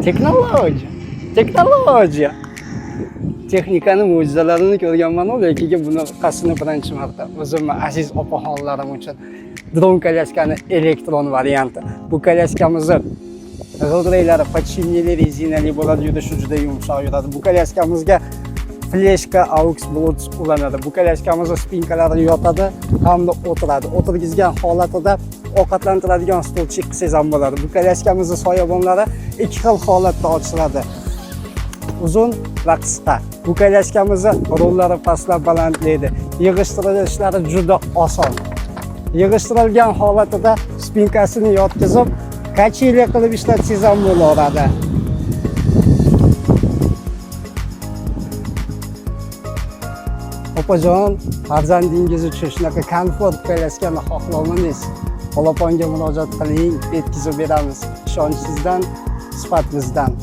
Texnologiya. Texnologiya. Texnikani mo'jizalarini ko'rganman, lekin bunaqasini birinchi marta o'zimni aziz opaxonlarim uchun dron kolyaskani elektron varianti. Bu kolyaskamizni g'ildiraklari podshipnili rezinali bo'ladi, yurishi juda yumshoq yuradi. Bu kolyaskamizga fleshka aux bluetooth ulanadi. Bu kolyaskamizning spinkalari yotadi hamda o'tiradi. O'tirgizgan holatida ovqatlantiradigan stolchik qilsangiz ham bo'ladi. Bu kolyaskamizning soyabonlari ikki xil holatda ochiladi. Uzun va qisqa. Bu kolyaskamizning rollari pastlab balandlaydi. Yig'ishtirishlari juda oson. Yig'ishtirilgan holatida spinkasini yotkizib, kacheli qilib ishlatsangiz ham bo'laveradi. Opajon, farzandingiz uchun shunaqa komfort kolyaskani xohlamangiz, Polaponga murojaat qiling, yetkazib beramiz. Ishonchingizdan, sifatimizdan.